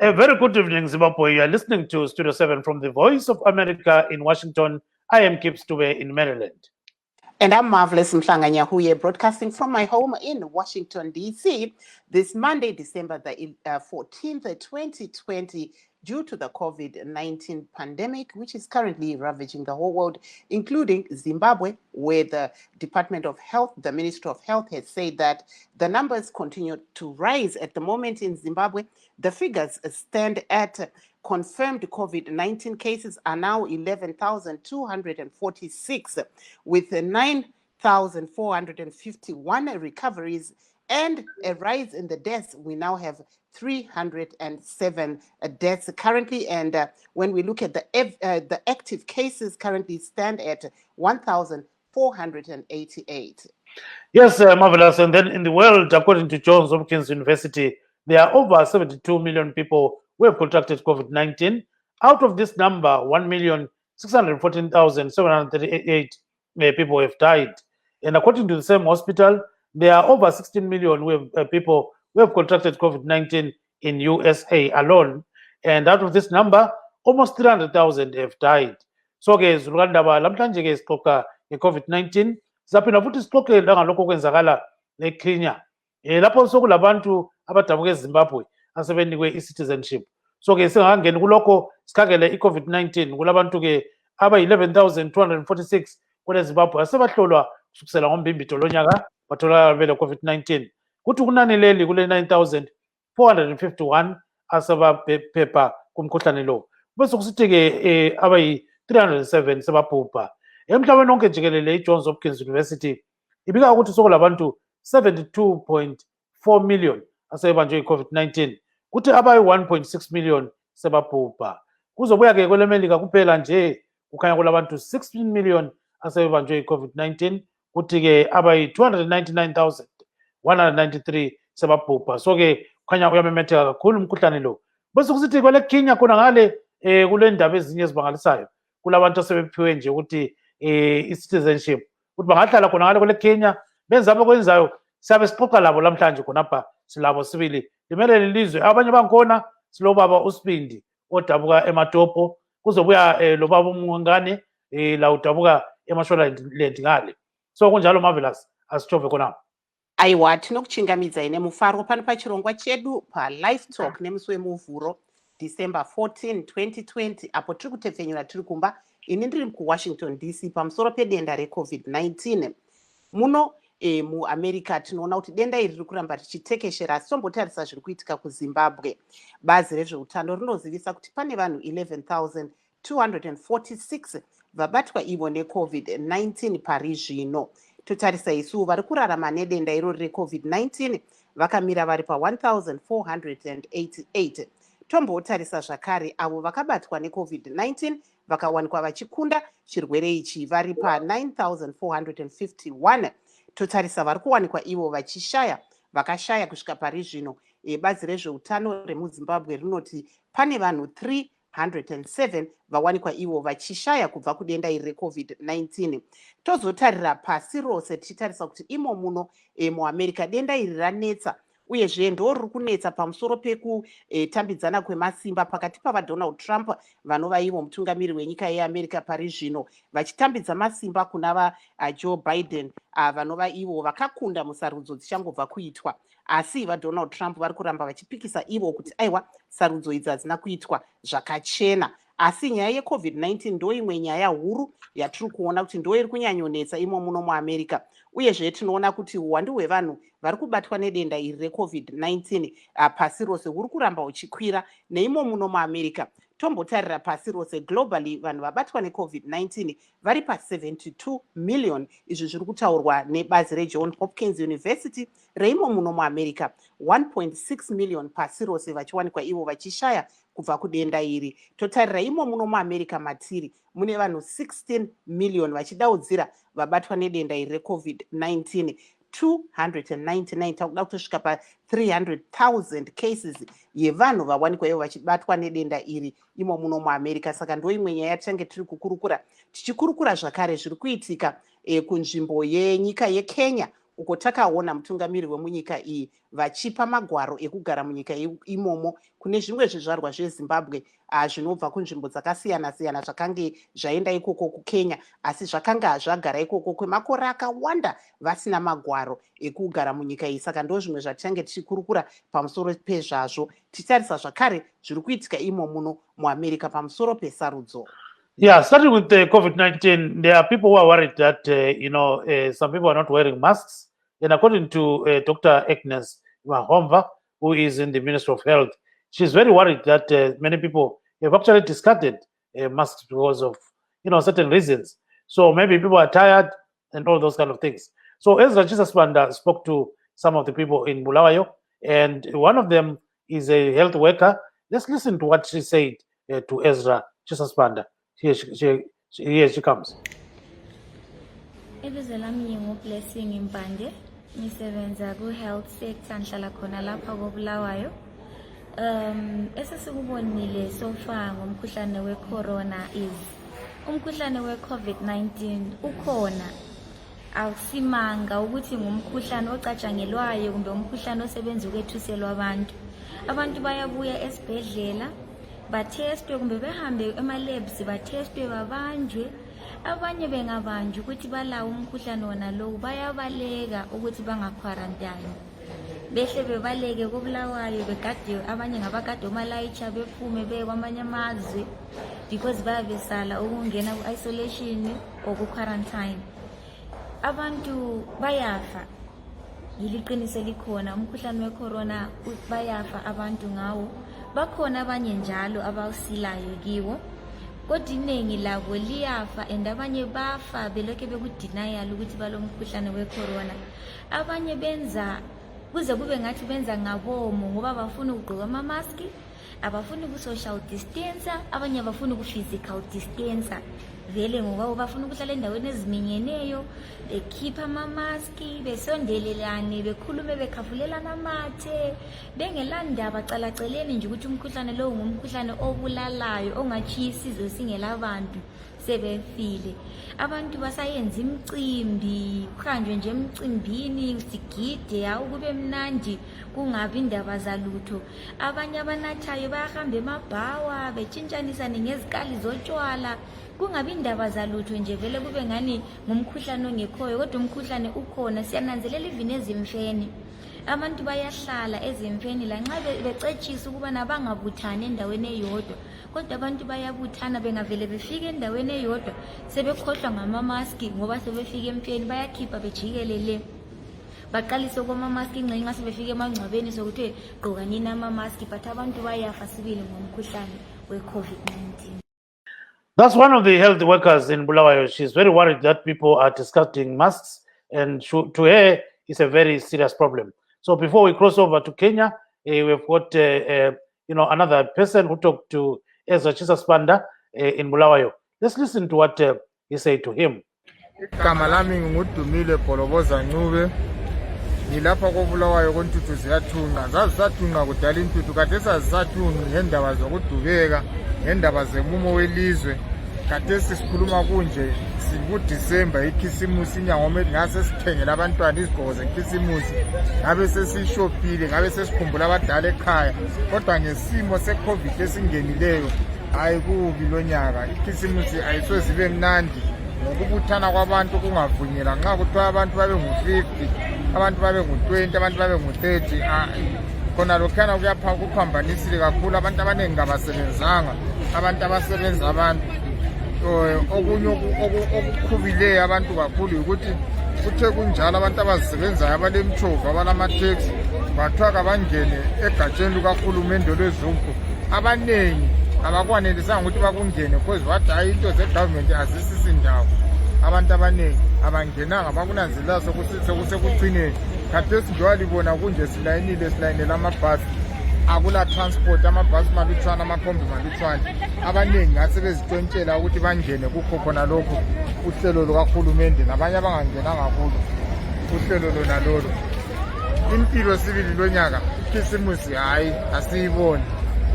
A very good evening, Zimbabwe. You are listening to Studio 7 from the Voice of America in Washington. I am Kip Stube in Maryland. And I'm Marvelous Mhlanga-Nyahuye, broadcasting from my home in Washington, D.C. this Monday, December the 14th, 2020, due to the COVID-19 pandemic, which is currently ravaging the whole world, including Zimbabwe, where the Department of Health, the Ministry of Health, has said that the numbers continue to rise at the moment in Zimbabwe. The figures stand at confirmed COVID-19 cases are now 11,246, with 9,451 recoveries and a rise in the deaths. We now have 307 deaths currently, and when we look at the active cases currently stand at 1,488. Yes, marvelous. And then in the world, according to Johns Hopkins University, there are over 72 million people who have contracted COVID-19. Out of this number, 1,614,738 people have died. And according to the same hospital, there are over 16 million people who have contracted COVID-19 in USA alone. And out of this number, almost 300,000 have died. So, guys, Rwanda, lamhlanje ke sixoxa nge-COVID-19. Zaphinda futhi sixoxe ngalokho kwenzakala eKenya. Lapho sokulabantu abadabuka eZimbabwe asebenikwe i-citizenship. So ke singakangeni kulokho sikhangele i-COVID-19 kulabantu ke aba-11,246 kule Zimbabwe asebahlolwa kusukisela ngoMbimbido lonyaka batholakala bele COVID-19. Kuthi kunani leli kule 9,451 asebaphepha kumkhuhlane lo. Bese kusithi ke abayi-307 sebabhubha. Emhlabeni wonke jikelele i-Johns Hopkins University ibika ukuthi sokulabantu 72.4 million asebanjwe i-COVID-19 kuthi abayi-1.6 million sebabhubha. Kuzobuya ke kwelemelika kuphela nje kukhanya kulabantu 16 million asebanjwe i-COVID-19 kuthi ke abayi-299,193 sebabhubha. So ke kukhanya uyamemetheka kakhulu umkhuhlane lo. Bese kusithi kwele Kenya khona ngale kule ndaba ezinye ezibangalisayo kulabantu asebephiwe nje ukuthi i-citizenship ukuthi bangahlala khona ngale kule Kenya benza abakwenzayo. Siyabe sixoxa labo lamhlanje khonapha silabo sibili limele lelizwe. Abanye bankhona silobaba uSibindi odabuka eMatopo, kuzobuya lo baba uMngane la udabuka eMashonaland ngale. So kunjalo Marvelous, asitshove khonapha. Aiwa, tinokuchingamidza ine mufaro pano pachirongwa chedu paLiveTalk nemusi wemuvhuro December 14, 2020, apo tiri kutepfenyura tiri kumba ini ndiri kuWashington DC pamusoro pedenda reCovid-19. Muno muAmerica tinoona kuti denda iri riri kuramba richitekeshera. Asi tombotarisa zviri kuitika kuZimbabwe. Bazi rezveutano rinozivisa kuti pane vanhu 11,246 vabatwa ivo neCovid-19 pari zvino. Totarisa isu vari kurarama nedenda irori reCovid-19 vakamira vari pa1,488. Tombotarisa zvakare avo vakabatwa neCovid-19 vakawanikwa vachikunda chirwere ichi vari pa9,451. Totarisa vari kuwanikwa ivo vakashaya kusvika pari zvino. Bazi rezveutano remuZimbabwe rinoti pane vanhu 307 vawanikwa ivo vachishaya kubva kudenda iri reCovid-19. Tozotarira pasi rose tichitarisa kuti imo muno muAmerica denda iri ranetsa, uyezve ndo riri kunetsa pamusoro pekutambidzana kwemasimba pakati pavaDonald Trump vanova ivo mutungamiri wenyika yeAmerica pari zvino, vachitambidza masimba kuna vaJoe Biden vanova ivo vakakunda musarudzo dzichangobva kuitwa. Asi vaDonald Trump vari kuramba vachipikisa ivo kuti aiwa, sarudzo idzi hadzina kuitwa zvakachena. Asi nyaya yeCovid-19 ndo imwe nyaya huru yatiri kuona kuti ndo iri kunyanyonetsa imo muno muAmerica. Uyezve tinoona kuti uwandu hwevanhu vari kubatwa nedenda iri reCovid-19 pasi rose huri kuramba huchikwira neimo muno muAmerica. Tombotarira pasi rose globally vanhu vabatwa neCovid-19 vari pa72 million. Izvi zviri kutaurwa nebazi reJohns Hopkins University reimo muno muAmerica. 1.6 million pasi rose vachiwanikwa ivo vachishaya kubva kudenda iri. Totarira imo muno muAmerica matiri mune vanhu 16 million vachidaudzira vabatwa nedenda iri reCovid-19. 299 takuda kutosvika pa300,000 cases yevanhu vawanikwa ivo vachibatwa nedenda iri imo muno muAmerica. Saka ndo imwe nyaya yatichange tiri kukurukura tichikurukura zvakare zviri kuitika kunzvimbo yenyika yeKenya, uko takaona mutungamiri wemunyika iyi vachipa magwaro ekugara munyika imomo kune zvimwe zvizvarwa zvezimbabwe zvinobva kunzvimbo dzakasiyana-siyana zvakange zvaenda ikoko kukenya asi zvakanga zvagara ikoko kwemakore akawanda vasina magwaro ekugara munyika iyi. Saka ndo zvimwe zvatichange tichikurukura pamusoro pezvazvo tichitarisa zvakare zviri kuitika imo muno muamerica pamusoro pesarudzo. Yeah, starting with the COVID-19, there are people who are worried that, some people are not wearing masks. And according to Dr. Agnes Mahomva, who is in the Ministry of Health, she's very worried that many people have actually discarded masks because of, certain reasons. So maybe people are tired and all those kind of things. So Ezra Chisasbanda spoke to some of the people in Bulawayo, and one of them is a health worker. Let's listen to what she said to Ezra Chisasbanda. Here she comes. Ibizo lami ngingu-Blessing Impande, ngisebenza ku-health sector, ngihlala khona lapha koBulawayo. Esesikubonile so far ngomkhuhlane we-corona is umkhuhlane we-COVID-19 ukhona. Awusimanga ukuthi ngumkhuhlane ocatshangelwayo kumbe umkhuhlane osebenza ukwethuselwa abantu. Abantu bayabuya esibhedlela bathestwe kumbe behambe ema-labs bathestwe babanjwe. Abanye bengabanjwa ukuthi balawo umkhuhlane wona lowo bayabaleka ukuthi bangakwarantine. Behle bebaleke koBulawayo begade abanye ngabagade omalayitsha bephume beye kwamanye amazwe because bayabesala ukungena ku-isolation or ku-quarantine. Abantu bayafa. Yiliqiniso likhona umkhuhlane we-corona bayafa abantu ngawo. Bakhona abanye njalo abawusilayo kiwo. Kodwa iningi labo liyafa and abanye bafa belokhe bekudenial ukuthi balomkhuhlane we-corona. Abanye benza kuze kube ngathi benza ngabomo ngoba abafuna ukugqoka ama-mask, abafuna uku-social distance, abanye abafuna uku-physical distance. Vele ngoba bafuna ukuhlala endaweni eziminyeneyo, bekhipha ama-mask, besondelelane, bekhulume bekhafulelana amathe, bengelandaba calaceleni nje ukuthi umkhuhlane lowo ngumkhuhlane obulalayo ongachiya isizwe singelabantu sebefile. Abantu basayenza imicimbi, kuhanjwe nje emcimbini sigide kube mnandi kungabi indaba zalutho. Abanye abanathayo bayahamba emabhawa betshintshanisane ngezikali zotshwala kungabi indaba zalutho nje vele kube ngani ngumkhuhlane ongekhoyo kodwa umkhuhlane ukhona. Siyananzelela ivini ezimfeni abantu bayahlala ezimfeni lanxa becetshisa ukuba nabangabuthani endaweni eyodwa kodwa abantu bayabuthana bengavele befike endaweni eyodwa sebekhohlwa ngama-maski ngoba sebefike emfeni bayakhipha bejikelele baqalise kwama-maski nxa sebefike emangcwabeni sokuthi gqoka nini ama-maski but abantu bayafa sibili ngomkhuhlane we-COVID-19. That's one of the health workers in Bulawayo. She's very worried that people are discarding masks, and to her, it's a very serious problem. So before we cross over to Kenya, we've got another person who talked to Ezra Chisasbanda in Bulawayo. Let's listen to what he said to him. Igama lami ngudumile Bholoboza Ncube. Ngilapha koBulawayo kontuthu ziyathunqa. Zazisathunqa kudala intuthu kade sazisathunqa ngendaba zokudubeka, ngendaba zemumo welizwe. Kade sikhuluma kunje sikuDisember ikhisimusi inyanga ngase sithengela abantwana izigqoko zekhisimusi. Ngabe sesishopile, ngabe sesikhumbula abadala ekhaya. Kodwa ngesimo seCovid esingenileyo hayi kubi lonyaka. Ikhisimusi ayisozibe mnandi. Ngokubuthana kwabantu kungavunyelwa nxa kuthiwa abantu babe ngu-50, abantu babe ngu-20, abantu babe ngu-30. Khona lokhana kuphambanisile kakhulu. Abantu abaningi kabasebenzanga, abantu abasebenza abantu. Okunye okukhubileyo abantu kakhulu ukuthi kuthe kunjalo abantu abazisebenzayo abalemtshova abalamateksi bathiwa kabangene egatsheni lukahulumende lwezumpu. Abaningi abakwanelisanga ukuthi bakungene because bathi hayi into ze-government azisisindawo. Abantu abaningi abangenanga bakunanzelela sekusekugcineni. Khathesi njengoba libona kunje silayinela amabhasi, akula transport, amabhasi malutshwana, amakhombi malutshwana. Abaningi ngase bezitshontshela ukuthi bangene kukho khona lokho uhlelo lukahulumende, nabanye abangangenanga kulo uhlelo lona lolo. Impilo sibili lonyaka ikhisimusi hayi asiyiboni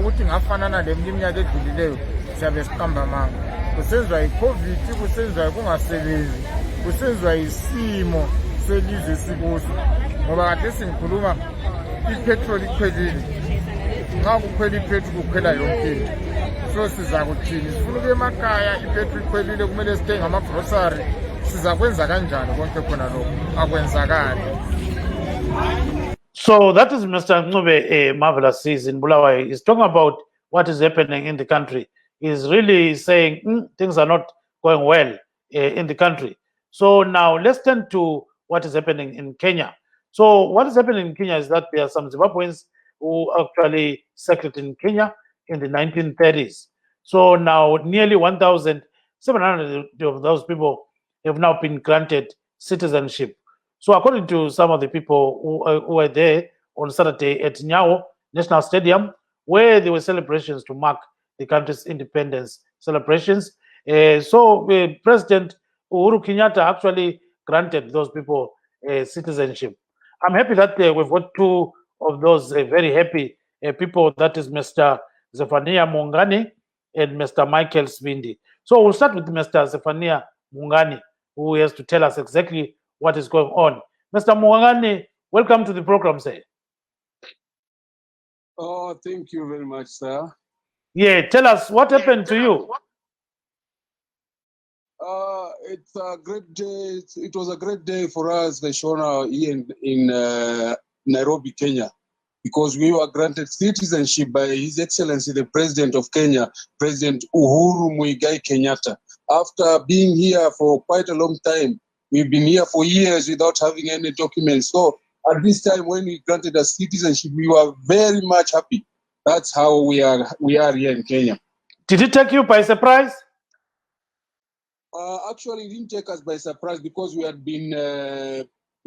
ukuthi ngafanana leminye iminyaka edlulileyo siyabe siqamba amanga. Kusenzwa yi-COVID, kusenzwa kungasebenzi, kusenzwa isimo selizwe sikuso ngoba kade singikhuluma ipetrol ikhwelile nxa kukhwela ipetrol kukhwela yonke into so siza kuthini sifuna ukuya emakhaya ipetrol ikhwelile kumele sithenga amagrocery siza kwenza kanjani konke khona lokho akwenzakali. So that is Mr. Ncube, Marvelous Season Bulawayo is talking about what is happening in the country. He's really saying things are not going well in the country. So now let's turn to what is happening in Kenya. So what is happening in Kenya is that there are some Zimbabweans who actually settled in Kenya in the 1930s. So now nearly 1,700 of those people have now been granted citizenship. So according to some of the people who were there on Saturday at Nyawo National Stadium, where there were celebrations to mark the country's independence celebrations, President Uhuru Kenyatta actually granted those people citizenship. I'm happy that we've got two of those very happy people, that is Mr. Zephaniah Mungani and Mr. Michael Swindi. So we'll start with Mr. Zephaniah Mungani, who has to tell us exactly what is going on. Mr. Mungani, welcome to the program, sir. Oh, thank you very much, sir. Yeah, tell us what happened to you. It's a great day. It was a great day for us, the Shona, here in Nairobi, Kenya, because we were granted citizenship by His Excellency, the President of Kenya, President Uhuru Muigai Kenyatta. After being here for quite a long time, we've been here for years without having any documents. So at this time, when he granted us citizenship, we were very much happy. That's how we are here in Kenya. Did it take you by surprise? Actually, it didn't take us by surprise because we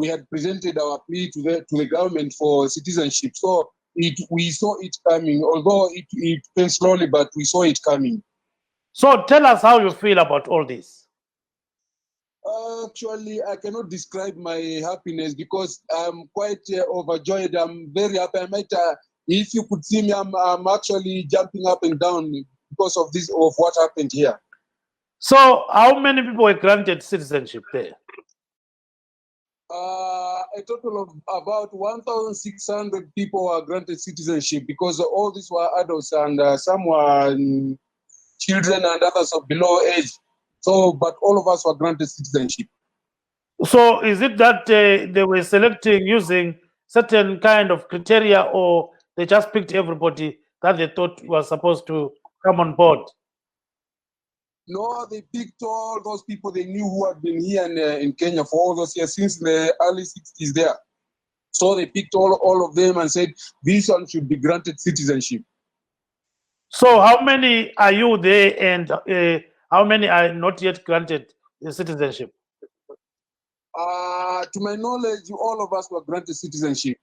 had presented our plea to the government for citizenship. So we saw it coming, although it came slowly, but we saw it coming. So tell us how you feel about all this. Actually, I cannot describe my happiness because I'm quite overjoyed. I'm very happy. I might, if you could see me, I'm actually jumping up and down because of what happened here. So how many people were granted citizenship there? A total of about 1,600 people were granted citizenship because all these were adults and some were children and others of below age. So, but all of us were granted citizenship. So is it that they were selecting using certain kind of criteria, or they just picked everybody that they thought was supposed to come on board? No, they picked all those people they knew who had been here in Kenya for all those years since the early 60s there. So they picked all of them and said, this one should be granted citizenship. So how many are you there, and how many are not yet granted the citizenship? To my knowledge, all of us were granted citizenship.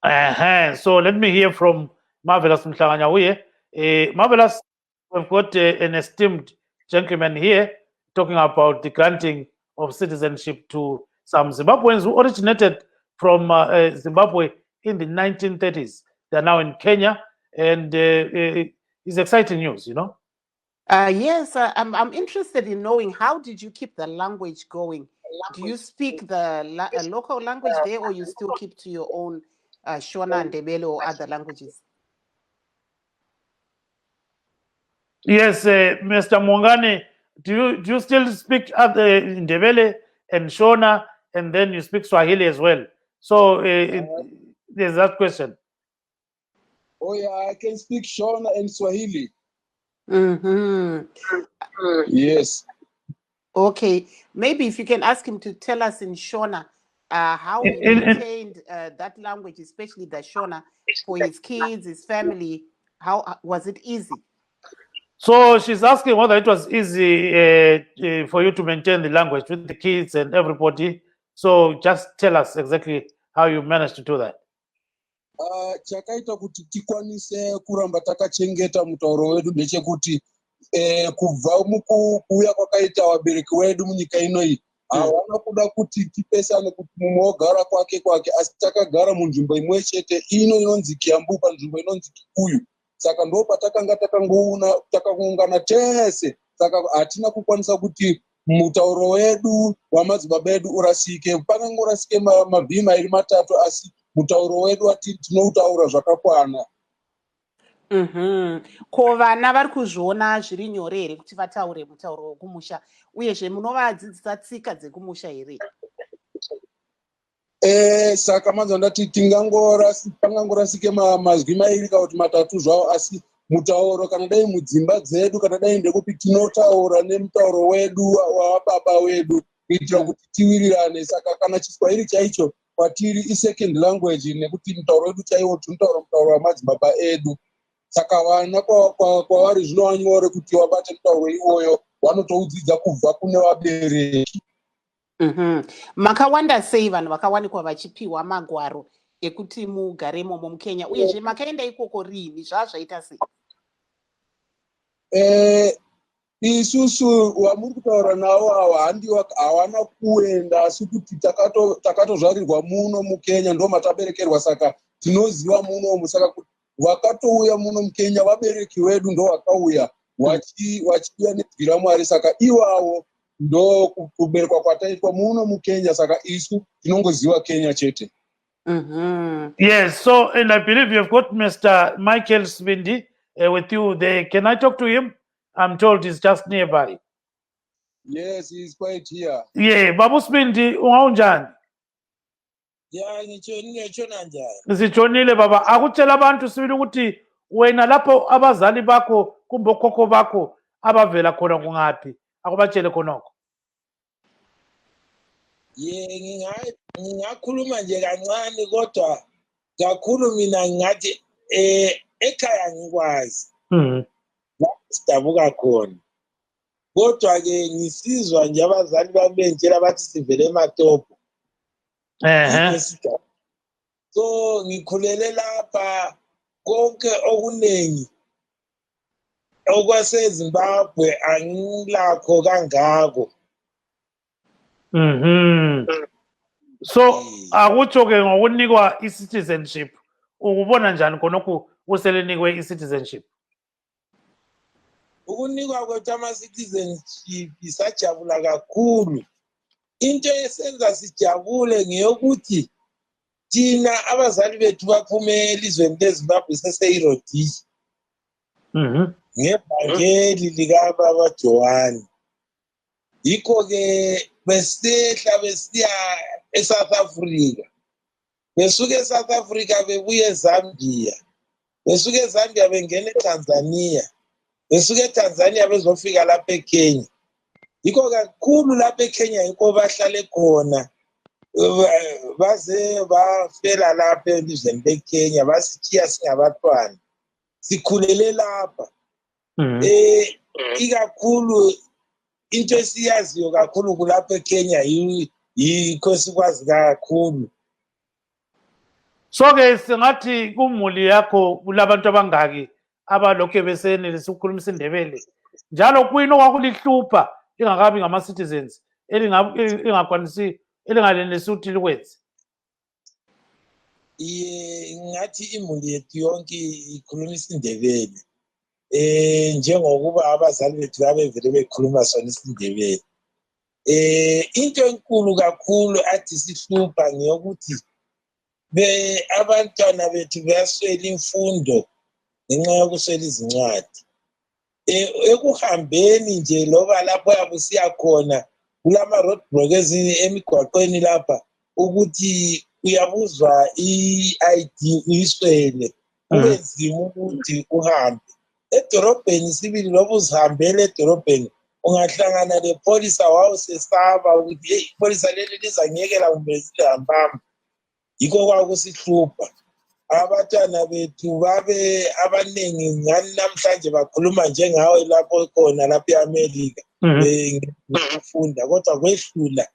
So let me hear from Marvelous Mhlanganyauye. Marvelous, we've got an esteemed gentleman here talking about the granting of citizenship to some Zimbabweans who originated from Zimbabwe in the 1930s. They're now in Kenya, and it's exciting news, you know? Yes, I'm interested in knowing, how did you keep the language going? Do you speak the local language there, or you still keep to your own Shona and Ndebele or other languages? Yes, Mr. Mungani, do you still speak Ndebele and Shona, and then you speak Swahili as well? So there's that question. Oh yeah, I can speak Shona and Swahili. Mm-hmm. Yes. Okay, maybe if you can ask him to tell us in Shona how he retained that language, especially the Shona, for his kids, his family. How was it easy? So she's asking whether it was easy for you to maintain the language with the kids and everybody. So just tell us exactly how you managed to do that. Chakaita kuti tikwanise kuramba takachengeta mutauro wedu ndechekuti kubva mukuuya kwakaita vabereki vedu munyika inoi hawana kuda kuti tipesane kuti mumwe wogara kwake asi takagara munzvimbo imwe chete ino inonzi Kiambu panzvimbo inonzi Kikuyu. Saka ndo patakanga takaungana tese, saka hatina kukwanisa kuti mutauro wedu wamadzibaba edu urasike. Pangangorasike mabhima iri matatu asi mutauro wedu wati tinoutaura zvakakwana. Ko vana vari kuzviona zviri nyore here kuti vataure mutauro wekumusha, uyezve munovadzidzisa tsika dzekumusha here? Saka manzwa ndati pangangorasike mazwi mairi kana kuti matatu zvavo, asi mutauro kana dai mudzimba dzedu kana dai ndekuti tinotaura nemutauro wedu wababa wedu kuitira kuti tiwirirane. Saka kana Chiswahili chaicho kwatiri isecond language nekuti mutauro wedu chaiwo tinotaura mutauro wamadzibaba edu. Saka vana kwavari zvinova nyore kuti wabate mutauro iwoyo, vanotoudzidza kubva kune vabereki. Makawanda sei vanhu vakawanikwa vachipiwa magwaro ekuti mugaremo muKenya, uyezve makaenda ikoko rini? Zvazvaita sei? Isusu wamuri kutaura navo ava hawana kuenda, asi kuti takatozvarirwa muno muKenya, ndo mataberekerwa, saka tinoziva munomu. Saka vakatouya muno muKenya vabereki vedu ndo vakauya vachiuya nebvi raMwari, saka ivavo ndo kuberekwa kwataitwa muno muKenya, saka isu tinongoziva Kenya chete. Yes, so and I believe you've got Mr. Michael Spindi with you there. Can I talk to him? I'm told he's just nearby. Yes, he's quite here. Yeah, Babu Spindi, ungaunjani? Ya ngitshona njani? Sitshonile baba. Akutshela abantu sibili ukuthi wena lapho abazali bakho kumbe okhokho bakho abavela khona kungaphi? Akubatshele khonokho. Ngingakhuluma nje kancane, kodwa kakhulu mina ngathi ekhaya ngikwazi. Sidabuka khona. Kodwa ke ngisizwa nje abazali bami bentshela bathi sivele eMatopo. So ngikhulele lapha, konke okuningi okwaseZimbabwe angilakho kangako. So akutsho ke ngokunikwa i-citizenship, ukubona njani khonokho uselenikwe i-citizenship? Ukunikwa kwethu ama-citizenship sajabula kakhulu. Into esenza sijabule ngeyokuthi thina abazali bethu baphume elizweni leZimbabwe seseyirodisha ngebhangeli likababa Johani. Yikho-ke besehla besiya eSouth Africa, besuka eSouth Africa bebuya eZambia, besuka eZambia bengena eTanzania, besuka eTanzania bezofika lapha eKenya. Yikho kakhulu lapha eKenya yikho bahlale khona, baze bafela lapha elizweni leKenya, basitshiya singabantwana, sikhulele lapha. Ikakhulu into esiyaziyo kakhulu kulapha eKenya yikho sikwazi kakhulu. So ke singathi kumuli yakho kulabantu abangaki abalokhe besenelisa ukukhuluma isiNdebele, njalo kuyini okwakulihlupha ingakabi ngama-citizens elingakwanisi elingalenelisi ukuthi likwenze? Ngathi imuli yethu yonke ikhuluma isiNdebele, njengokuba abazali bethu babevele bekhuluma sona isiNdebele. Into enkulu kakhulu athi sihlupha ngeyokuthi abantwana bethu bayaswela imfundo ngenxa yokuswela izincwadi. Ekuhambeni nje loba lapho yabe usiya khona kulama-roadblock emigwaqweni lapha, ukuthi uyabuzwa i-ID uyiswele, kubenzima ukuthi uhambe. Edorobheni sibili loba uzihambele edorobheni ungahlangana lepholisa wawusesaba ukuthi ipholisa leli lizangiyekela kumbe zilihambamba. Yikho kwakusihlupha. Abantwana bethu babe abaningi ngani namhlanje bakhuluma njengawe lapho khona lapha eAmerica ngifunda, kodwa kwehlula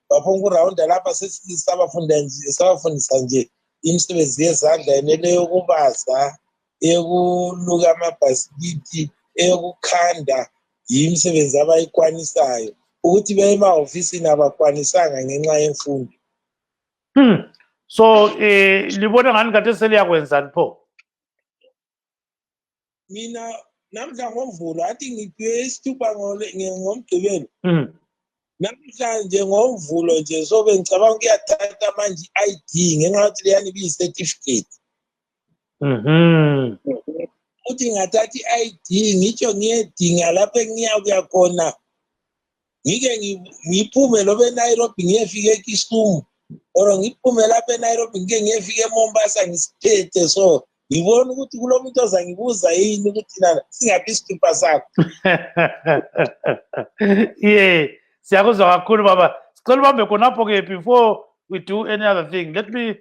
baphonga urawunda lapha sabafundisa nje imisebenzi yezandla enele yokubaza, eyokuluka amabhasikiti, eyokukhanda, yimisebenzi abayikwanisayo. Ukuthi beye emahofisini abakwanisanga ngenxa yemfundo. So libona ngani kade seliyakwenzani pho? Mina namhla ngoMvulo athi ngiphiwe isithupha ngoMgqibelo. namhlanje ngovulo nje sobe ngicabanga ukuyathatha manje i-ID ngenxa yokuthi leyani ibiyi-certificate. Uthi ngathathi i-ID ngitsho ngiyedinga lapho engiyakuya khona ngike ngiphume lobe eNairobi ngiyefika eKisumu or ngiphume lapha eNairobi ngike ngiyefika eMombasa ngisiphethe so ngibona ukuthi kulo muntu ozangibuza yini ukuthi nana singaphi isithupha sakho. Yeah, siyakuzwa kakhulu baba. Sicela ubambe khonapho ke before we do any other thing. Let me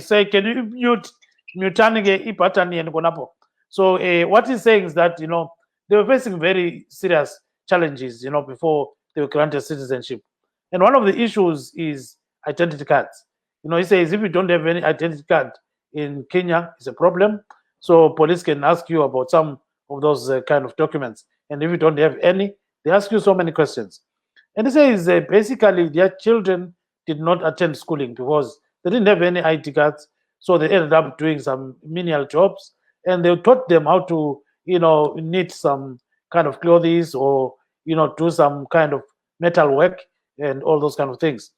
say, can you mutani ke i-button yeni khonapho? So what he's saying is that, you know, they were facing very serious challenges, you know, before they were granted citizenship. And one of the issues is identity cards. You know, he says if you don't have any identity card in Kenya, it's a problem. So police can ask you about some of those kind of documents. And if you don't have any, they ask you so many questions. And he says basically their children did not attend schooling because they didn't have any ID cards. So they ended up doing some menial jobs. And they taught them how to, you know, knit some kind of clothes or, you know, do some kind of metal work and all those kind of things.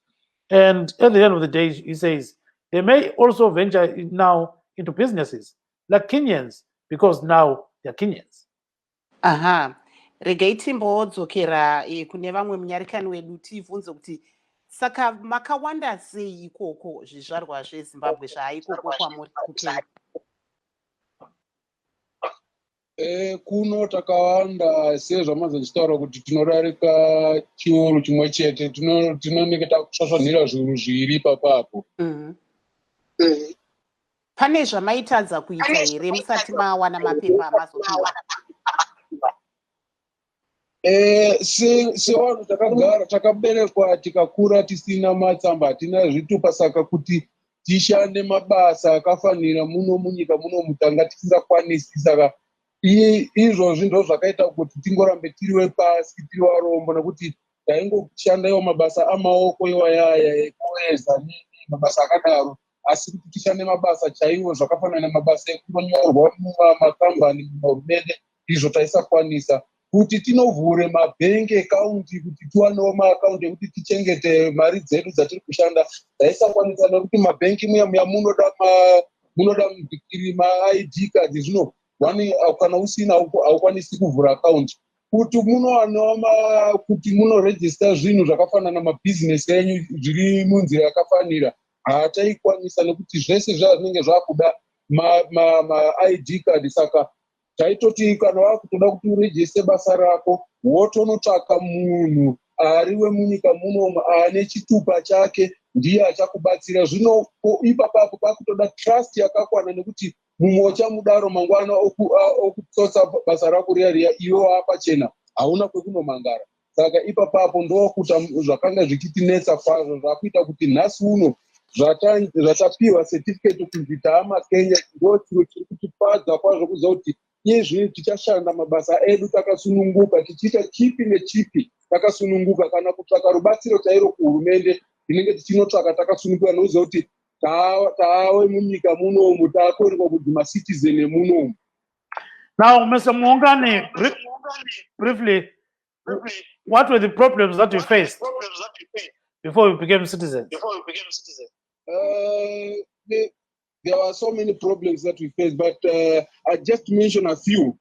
And at the end of the day, he says they may also venture now into businesses like Kenyans because now they're Kenyans. Aha. Regai timbodzokera kune vamwe munyarikani wedu tivunze kuti saka makawanda sei ikoko zvizvarwa zveZimbabwe zvaikoko kwamuri kuKenya? Kuno takawanda sezvamaza ndichitaura kuti tinorarika chiuru chimwe chete tinonenge takusvasvanira zviuru zviviri papapo. Pane zvamaitadza kuita here musati mawana mapepa amazopiwa? Sevanhu takagara takaberekwa tikakura tisina matsamba hatina zvitupa saka kuti tishande mabasa akafanira muno munyika muno mutanga tisingakwanisi saka izvozvi ndo zvakaita kuti tingorambe tiri wepasi tiri varombo nekuti taingoshanda iwo mabasa amaoko iwayaya ekuweza mabasa akadaro asi kuti tishande mabasa chaiwo zvakafanana mabasa ekunyorwa mumakambani muhurumende izvo taisakwanisa kuti tinovhure mabhengi akaunti kuti tiwanewo maakaunti ekuti tichengete mari dzedu dzatiri kushanda taisakwanisa nekuti mabhengi muya munoda mubhikiri ma-ID card zvino kana usina haukwanisi kuvhura akaunti kuti munowanewa kuti munorejista zvinhu zvakafanana mabhizinesi enyu zviri munzira yakafanira hataikwanisa nekuti zvese zvinenge zvakuda ma-ID card saka taitoti kana wakutoda kuti urejiste basa rako wotonotsvaka munhu ari wemunyika munomu ane chitupa chake ndiye achakubatsira zvino ipapapo pakutoda trust yakakwana nekuti mumwe uchamudaro mangwana okutsotsa basa rako riya iwo apachena hauna kwekunomangara saka ipapapo ndokuta zvakanga zvichitinetsa kwazvo zvakuita kuti nhasi uno zvatapiwa certificate kuti taamakenya ndo chiro chiri kutipadza kwazvo kuziva kuti izvi tichashanda mabasa edu takasununguka tichiita chipi nechipi takasununguka kana kutsvaka rubatsiro chairo kuhurumende tinenge tichinotsvaka takasununguka nokuziva kuti taawe munyika munomu taakorerwa kuti macitizen emunomu. Now, Mr. Mwongani, briefly, what were the problems that you faced before you became citizens? There were so many problems that we faced, but I just mention a few.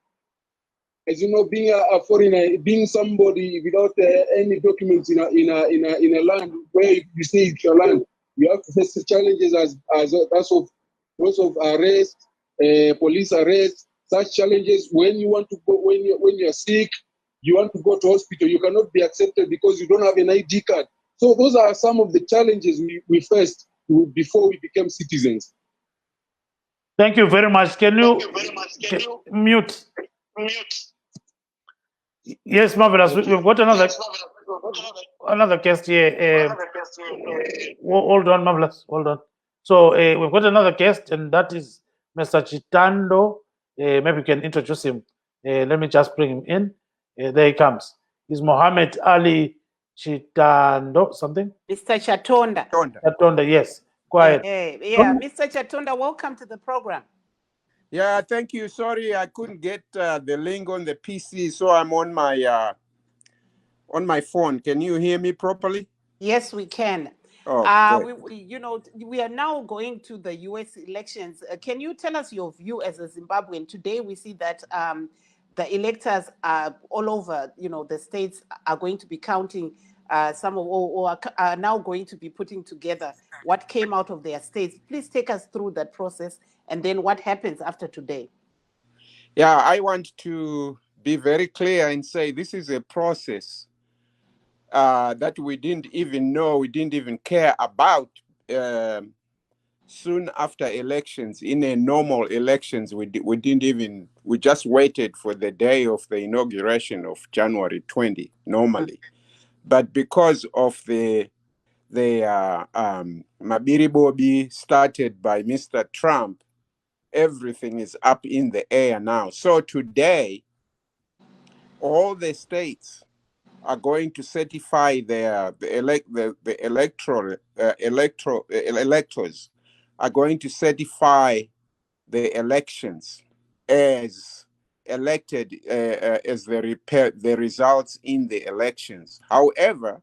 As you know, being a foreigner, being somebody without any documents in a land where you say it's your land, you have to face the challenges as those of arrest, police arrest, such challenges. When you want to go, when you're sick, you want to go to hospital, you cannot be accepted because you don't have an ID card. So those are some of the challenges we faced before we became citizens. Thank you very much. Can you mute? Yes, marvelous. We've got another guest here. Hold on, marvelous. Hold on. So we've got another guest, and that is Mr. Chitando. Maybe you can introduce him. Let me just bring him in. There he comes. He's Mohammed Ali Chitando, something? Mr. Chatonda. Chatonda, yes. Go ahead. Yeah, Mr. Chatonda, welcome to the program. Yeah, thank you. Sorry, I couldn't get the link on the PC, so I'm on my on my phone. Can you hear me properly? Yes, we can. Oh, We are now going to the U.S. elections. Can you tell us your view as a Zimbabwean? Today, we see that the electors are all over. The states are going to be counting some of, or are now going to be putting together what came out of their states. Please take us through that process, and then what happens after today. Yeah, I want to be very clear and say this is a process that we didn't even know, we didn't even care about soon after elections. In a normal elections, we just waited for the day of the inauguration of January 20 normally. But because of the Mabiribobi started by Mr. Trump, everything is up in the air now. So today, all the states are going to certify the electors are going to certify the elections as elected as the results in the elections. However,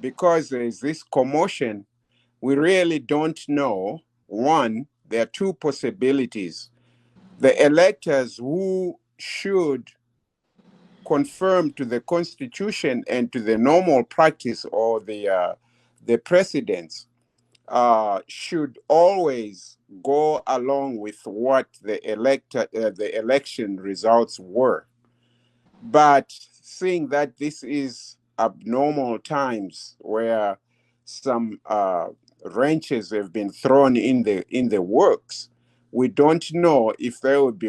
because there is this commotion, we really don't know. One, there are two possibilities. The electors who should conform to the constitution and to the normal practice, or the presidents should always go along with what the election results were. But seeing that this is abnormal times where some wrenches have been thrown in the works, we don't know if there will be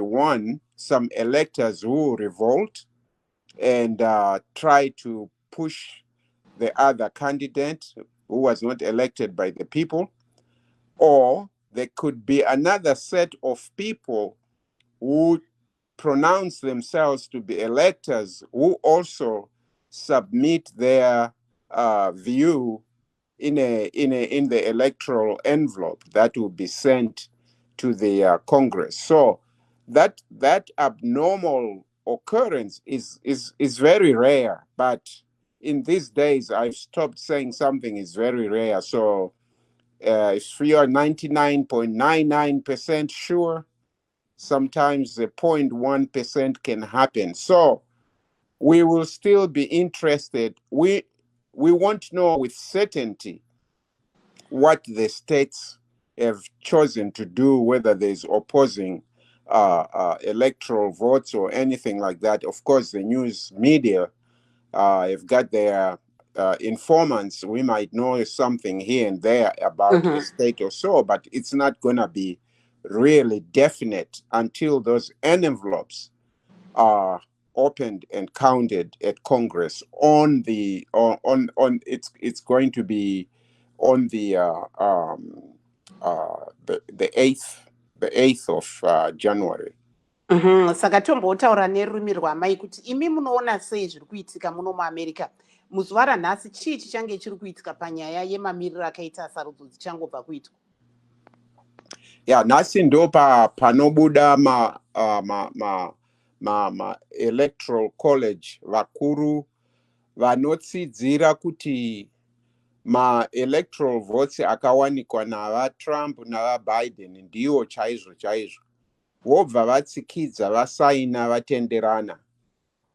some electors who revolt and try to push the other candidate who was not elected by the people, or there could be another set of people who pronounce themselves to be electors who also submit their view in the electoral envelope that will be sent to the Congress. So that abnormal occurrence is very rare. But in these days, I've stopped saying something is very rare. So if we are 99.99% sure, sometimes the 0.1% can happen. So we will still be interested. We won't know with certainty what the states have chosen to do, whether there's opposing electoral votes or anything like that. Of course, the news media have got their informants. We might know something here and there about a state or so, but it's not going to be really definite until those envelopes are opened and counted at Congress on it's going to be on the 8th of January. Saka tombotaura nerurimi rwamai kuti imi munoona sei zviri kuitika muno muamerica muzuva ranhasi. Chii chichange chiri kuitika panyaya yemamiriro akaita sarudzo dzichangobva kuitwa? Nhasi ndo panobuda ma electoral college vakuru vanotsidzira kuti ma electoral votes akawanikwa navaTrump navaBiden ndiwo chaizvo vobva vatsikidza vasaina vatenderana,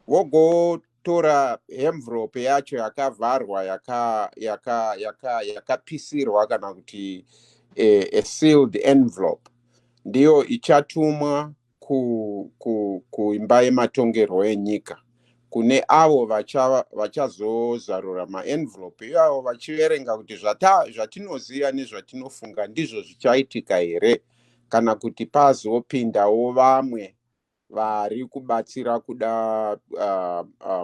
vogotora envelope yacho yakavharwa yakapisirwa kana kuti a sealed envelope, ndiyo ichatumwa kuimba yematongerwo enyika kune avo vachazozarura maenvelope iwawo vachiverenga kuti zvatinoziva nezvatinofunga ndizvo zvichaitika here, kana kuti pazopindawo vamwe vari kubatsira kuda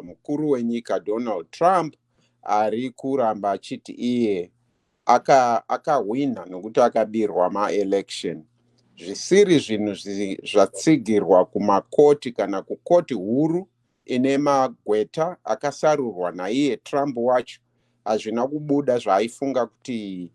mukuru wenyika Donald Trump ari kuramba achiti iye akahwina nokuti akabirwa maelection. Zvisiri zvinhu zvatsigirwa kumakoti kana kukoti huru ine magweta akasarurwa naiye Trump wacho, hazvina kubuda zvaaifunga kuti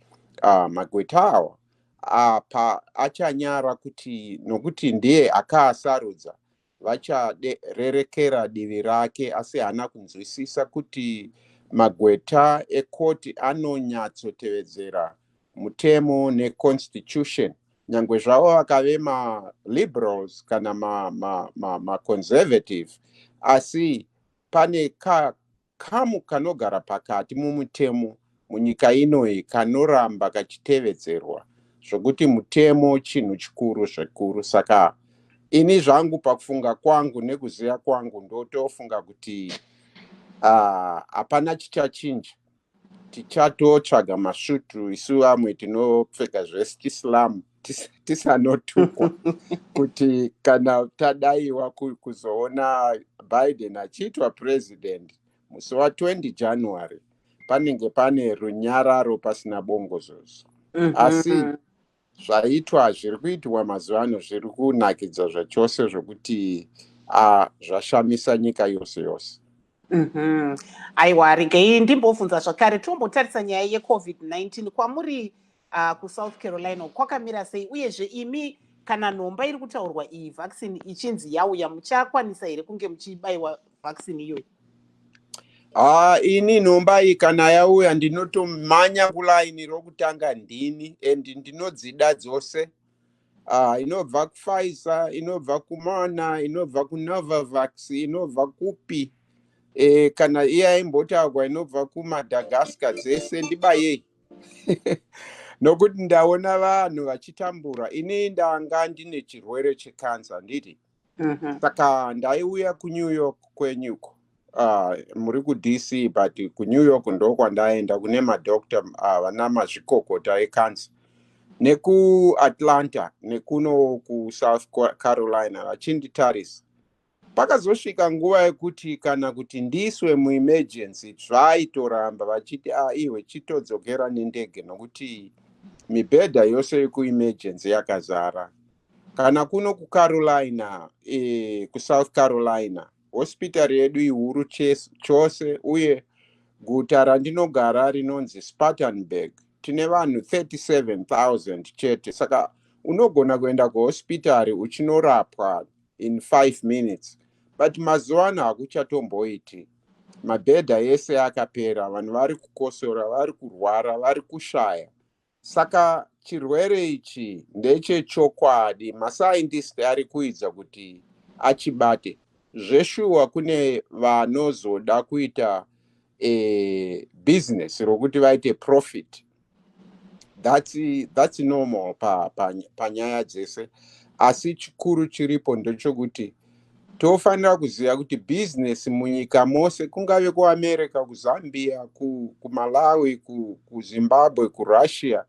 magweta awa apa achanyara kuti nokuti ndiye akaasarudza vacharerekera divi rake, asi haana kunzwisisa kuti magweta ekoti anonyatsotevedzera mutemo neconstitution. Nyangwe zvavo vakave ma-liberals kana ma-conservative, asi pane kamu kanogara pakati mumutemo munyika inoyi kanoramba kachitevedzerwa, zvokuti mutemo chinhu chikuru zvikuru. Saka ini zvangu pakufunga kwangu nekuziva kwangu ndotofunga kuti hapana chichachinja. Tichatotsvaga masvutu isu vamwe tinopfeka zvechisilamu tisanotukwa kuti kana tadaiwa kuzoona Biden achiitwa president musi wa20 January panenge pane runyararo pasina bongozozo. Asi zvaitwa zviri kuitwa mazuva ano zviri kunakidza zvachose zvokuti zvashamisa nyika yose yose. Aiwa, regai ndimbobvunza zvakare, tombotarisa nyaya yeCovid-19 kwamuri kuSouth Carolina kwakamira sei, uyezve imi kana nhomba iri kutaurwa iyi vaccine ichinzi yauya muchakwanisa here kunge muchibaiwa vaccine iyoyi? Ini nhomba iyi kana yauya ndinotomhanya kulaini rokutanga ndini, and ndinodzida dzose. Inobva kuPfizer, inobva kuModerna, inobva kuNovavax, inobva kupi, kana iya imbotaurwa inobva kuMadagascar, dzese ndibayei. Nokuti ndaona vanhu vachitambura. Ini ndanga ndine chirwere chekansa nditi. Saka ndaiuya kuNew York kwenyuko. Muri kuDC, but kuNew York ndokwandaenda kune madokta vana mazvikokota ekansa. NekuAtlanta nekuno kuSouth Carolina vachinditarisa. Pakazosvika nguva yekuti kana kuti ndiswe muemergency zvaitoramba vachiti iwe chitodzokera nendege nokuti mibhedha yose yekuemergency yakazara. Kana kuno kuCarolina, kuSouth Carolina, hospital yedu ihuru chose, uye guta randinogara rinonzi Spartanburg, tine vanhu 37,000 chete. Saka unogona kuenda kuhospitari uchinorapwa in 5 minutes. But mazuva ano hakuchatomboiti. Mabhedha yese akapera, vanhu vari kukosora, vari kurwara, vari kushaya. Saka chirwere ichi ndechechokwadi. Masaindisti ari kuidza kuti achibate. Zveshuwa kune vanozoda kuita business rokuti vaite profit. That's normal panyaya dzese. Asi chikuru chiripo ndechokuti tofanira kuziva kuti business munyika mose, kungave kuAmerica, kuZambia, kuMalawi, kuZimbabwe, kuRussia,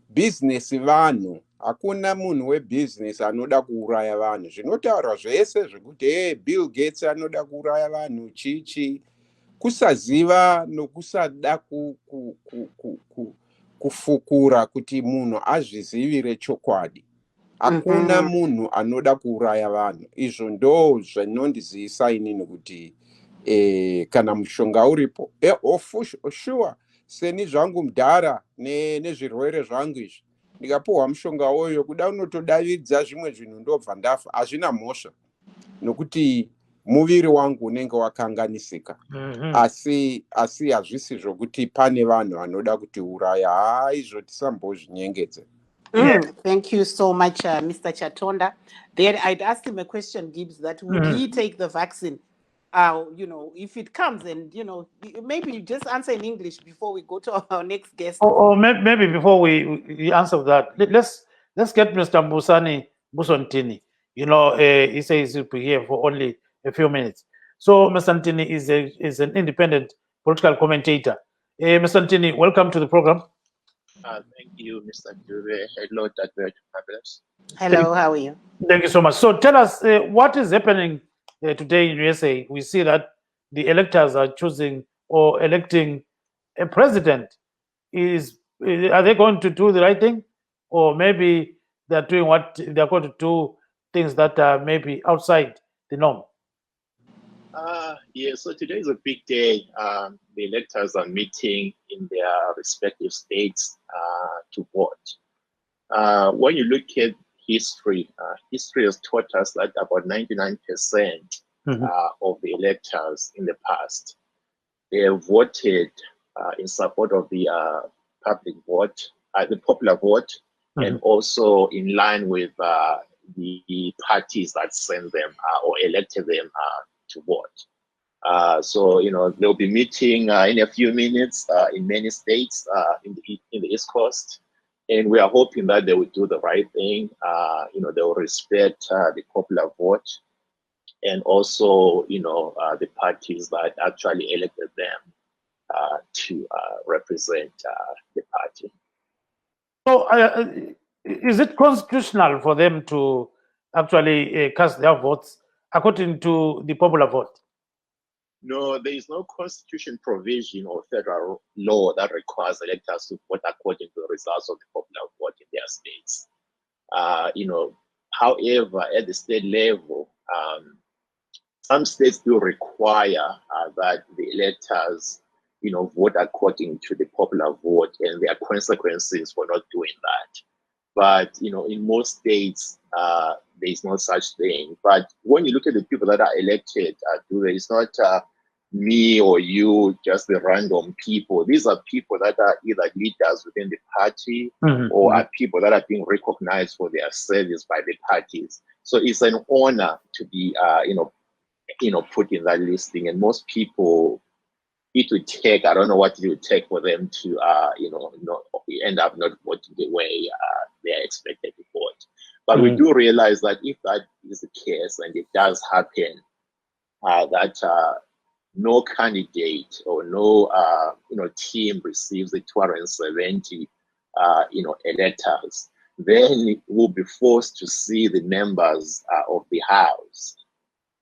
business vanhu. Hakuna munhu webusiness anoda kuuraya vanhu. Zvinotaurwa zvese zvekuti Bill Gates anoda kuuraya vanhu, chichi. Kusaziva nokusada kufukura kuti munhu azvizivire chokwadi. Hakuna munhu anoda kuuraya vanhu. Izvo ndo zvinondizivisa inini kuti kana mushonga uripo. Sure, seni zvangu mudhara nezvirwere zvangu izvi. Ndikapuhwa mushonga oyo kuda unotodavidza zvimwe zvinhu ndobva ndafa. Hazvina mhosva. Nokuti muviri wangu unenge wakanganisika. Asi hazvisi zvokuti pane vanhu vanoda kutiuraya. Izvo tisambozvinyengedze. Thank you so much, Mr. Chatonda. Then I'd ask him a question, Gibbs, that would he take the vaccine? If it comes, and maybe you just answer in English before we go to our next guest. Or maybe before we answer that, let's get Mr. Busontini. He says he'll be here for only a few minutes. So Mr. Ntini is an independent political commentator. Mr. Ntini, welcome to the program. Thank you, Mr. Dube. Hello, Dr. Fabulous. Hello, how are you? Thank you so much. So tell us what is happening today in USA. We see that the electors are choosing or electing a president. Are they going to do the right thing, or maybe they're doing what they're going to do, things that are maybe outside the norm? Yeah, so today is a big day. The electors are meeting in their respective states to vote. When you look at history. History has taught us that about 99% of the electors in the past, they have voted in support of the public vote, the popular vote, and also in line with the parties that sent them or elected them to vote. So, they'll be meeting in a few minutes in many states in the East Coast. And we are hoping that they will do the right thing. They will respect the popular vote and also, the parties that actually elected them to represent the party. So, is it constitutional for them to actually cast their votes according to the popular vote? No, there is no constitution provision or federal law that requires electors to vote according to the results of the popular vote in their states. However, at the state level, some states do require that the electors, vote according to the popular vote, and there are consequences for not doing that. But, in most states, there is no such thing. But when you look at the people that are elected, it's not me or you, just the random people. These are people that are either leaders within the party or are people that are being recognized for their service by the parties. So it's an honor to be, put in that listing. And most people, it would take, I don't know what it would take for them to, end up not voting the way they are expected to vote. But we do realize that if that is the case, and it does happen, that no candidate or no, team receives the 270, electors, then we'll be forced to see the members of the House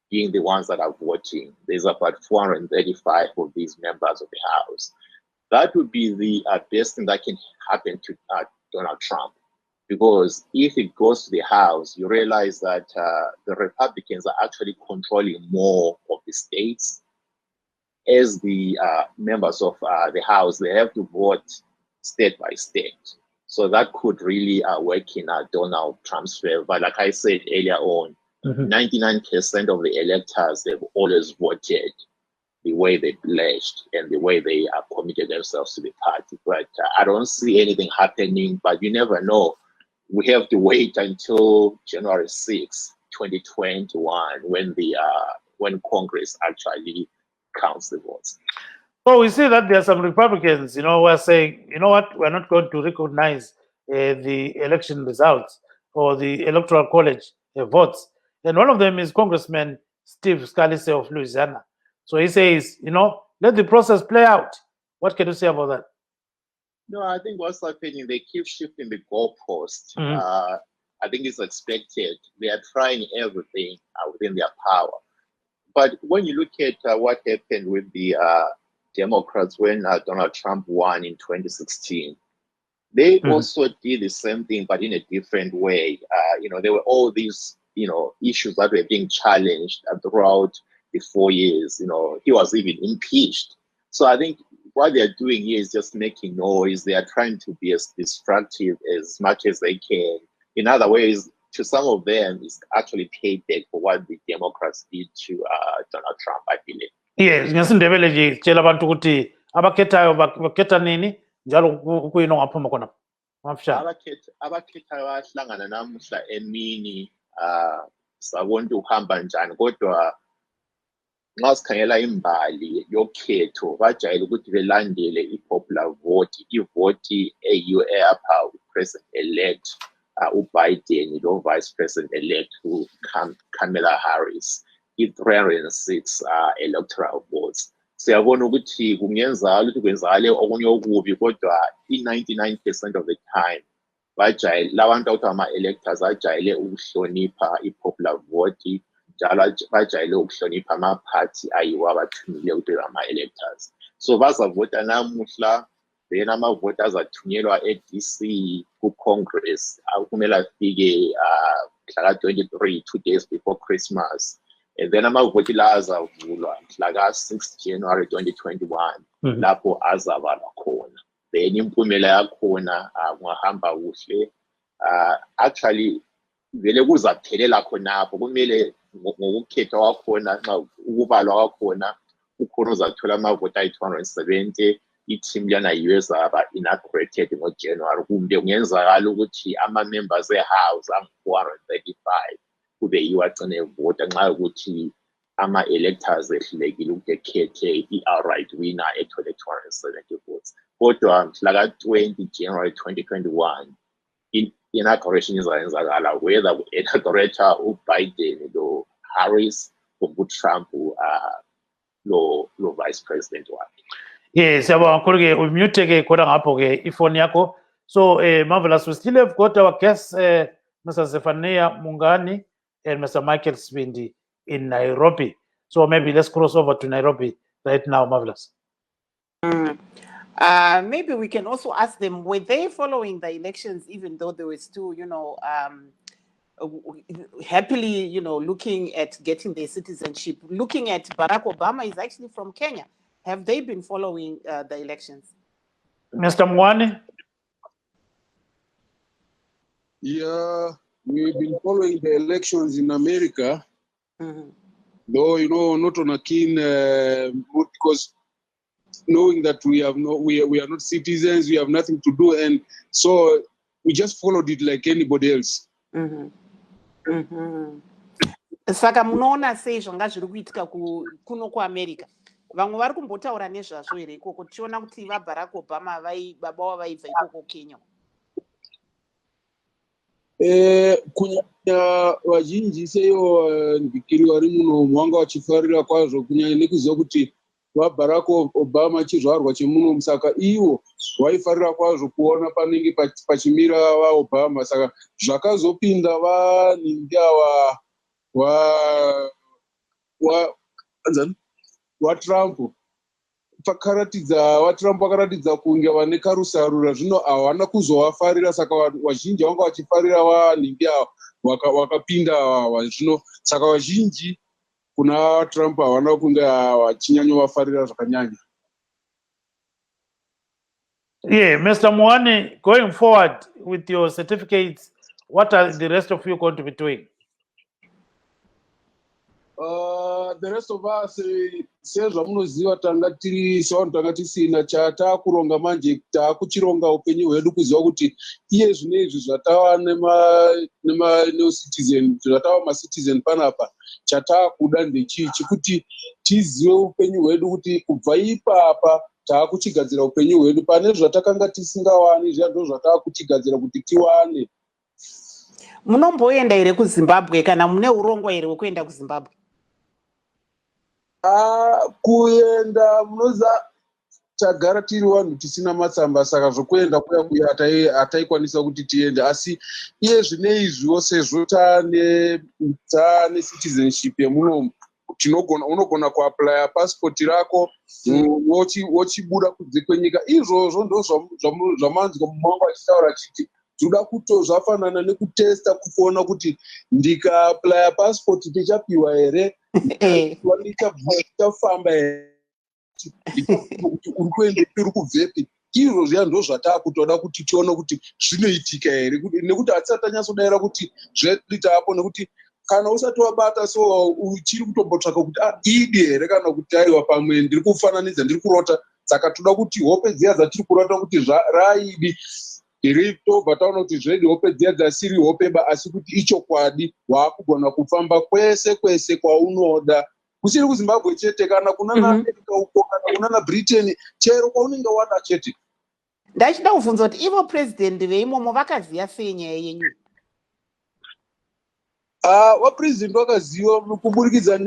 being the ones that are voting. There's about 435 of these members of the House. That would be the best thing that can happen to Donald Trump. Because if it goes to the House, you realize that the Republicans are actually controlling more of the states. As the members of the House, they have to vote state by state. So that could really work in Donald Trump's favor. But like I said earlier on, 99% of the electors, they've always voted the way they pledged and the way they committed themselves to the party. But I don't see anything happening, but you never know. We have to wait until January 6, 2021, when Congress actually counts the votes. So we see that there are some Republicans, who are saying, you know what, we're not going to recognize the election results or the Electoral College votes. And one of them is Congressman Steve Scalise of Louisiana. So he says, let the process play out. What can you say about that? No, I think what's happening, they keep shifting the goalpost. I think it's expected. They are trying everything within their power. But when you look at what happened with the Democrats when Donald Trump won in 2016, they also did the same thing, but in a different way. There were all these, issues that were being challenged throughout the 4 years. He was even impeached. So I think what they're doing here is just making noise. They are trying to be as destructive as much as they can. In other ways, to some of them, it's actually payback for what the Democrats did to Donald Trump, I believe. Yes, ngesindebele nje tshela abantu ukuthi abakhethayo bakhetha nini njalo kuyini ongaphuma khona. Abakhethayo bahlangana namuhla emini sabona uhamba njani, kodwa nxa sikhangela imbali yokhetho bajayele ukuthi belandele i-popular vote, ivoti eyiyo eyapha u-president elect uBiden lo vice president elect Kamala Harris, i-306 electoral votes. Siyabona ukuthi kungenzakala ukuthi kwenzakale okunye okubi, kodwa i-99% of the time bajayele labantu ukuthi ama-electors bajayele ukuhlonipha i-popular vote, njalo bajayele ukuhlonipha amaphathi ayiwo abathumile ukuthi ama-electors. So bazavota namuhla, then ama-voters athunyelwa e-DC ku-Congress kumele afike mhla ka-23, 2 days before Christmas. And then amavoti la azavulwa mhla ka-6 January 2021 lapho azabalwa khona. Then impumela yakhona kungahamba kuhle. Actually, vele kuzaphelela khonapho. Kumele ngokukhethwa kwakhona nxa ukubalwa kwakhona ukhona uzathola amavoti ayi-270, i-team liyana yiyo ezaba inaugurated ngoJanuary. Kumbe kungenzakala ukuthi ama-members e-house angu-435 kube yiwo agcine evota nxa ukuthi ama-electors ehlulekile ukuthi ekhethe i-outright winner ethole 270 votes. Kodwa mhlaka-20 January 2021 inauguration izayenzakala, whether inaugurator uBiden lo Harris kumbe uTrump lo vice president wakhe. Yes, siyabonga kakhulu ke umute ke khona ngapho ke ifoni yakho. So Marvelous, we still have got our guests, Mr. Zephania Mungani and Mr. Michael Spindi in Nairobi. So maybe let's cross over to Nairobi right now, Marvelous. Maybe we can also ask them, were they following the elections even though they were still, happily, looking at getting their citizenship? Looking at Barack Obama is actually from Kenya. Have they been following the elections? Mr. Mwani? Yeah, we've been following the elections in America, though, not on a keen mood, because knowing that we are not citizens, we have nothing to do, and so we just followed it like anybody else. Saka munoona sei zvanga zviri kuitika kuno kuAmerica? Vamwe vari kumbotaura nezvazvo here ikoko, tichiona kuti vaBarack Obama baba vaibva ikoko Kenya. Kunyanya vazhinji seyo ndikiri vari muno vanga vachifarira kwazvo kunyanya nekuziva kuti vaBarack Obama chizvarwa chemuno, saka ivo vaifarira kwazvo kuona panenge pachimira vaObama. Saka zvakazopinda vanhingi ava vaTrump vakaratidza kunge vane karusarura, zvino havana kuzovafarira, saka vazhinji vanga vachifarira vanhingi ava vakapinda ava zvino, saka vazhinji kuna Trump havana kunge vachinyanyovafarira zvakanyanya. Yeah, Mr. Mwani, going forward with your certificates, what are the rest of you going to be doing? The rest of us, sezvamunoziva tanga tisina chataakuronga manje, taakuchironga upenyu hwedu kuziva kuti iye zvinezvi zvatava necitizen, zvatava macitizen panapa, chataakuda ndechichi, kuti tizive upenyu hwedu kuti kubva ipapa taakuchigadzira upenyu hwedu, pane zvatakanga tisingawani zviya ndo zvataakuchigadzira kuti tiwane. Munomboenda here kuZimbabwe kana mune urongwa here hwekuenda kuZimbabwe? Kuenda munoza tagara tiri vanhu tisina matsamba, saka zvokuenda kuya hataikwanisa kuti tiende, asi iye zvine izviwo sezvo taane citizenship yemunomu, unogona kuaplya passport rako wochibuda kunze kwenyika. Izvozvo ndo zvamanzwa mumango achitaura chiti toda zvafanana nekutesta kuona kuti ndikaaplya passport tichapiwa here, ndichafamba here, uri kuende uri kubvepi. Izvo zviya ndo zvataakutoda kuti tione kuti zvinoitika here, nekuti hatisati tanyatsodaira kuti zvaita apo, nekuti kana usati wabata so uchiri kutombotsvaka kuti idi here kana kuti aiwa pamwe ndiri kufananidza, ndiri kurota. Saka toda kuti hope dziya dzatiri kurota kuti raidi iri tobva taona kuti zvedi hope dziya dzasiri hopeba, asi kuti ichokwadi waakugona kufamba kwese kwese kwaunoda, kusiri kuZimbabwe chete, kana kuna naAmerica uko, kana kuna naBritain, chero kwaunenge wada chete. Ndachida kuvhunza kuti ivo president veimomo vakaziva sei nyaya yenyu? Vapresident vakaziva kuburikidza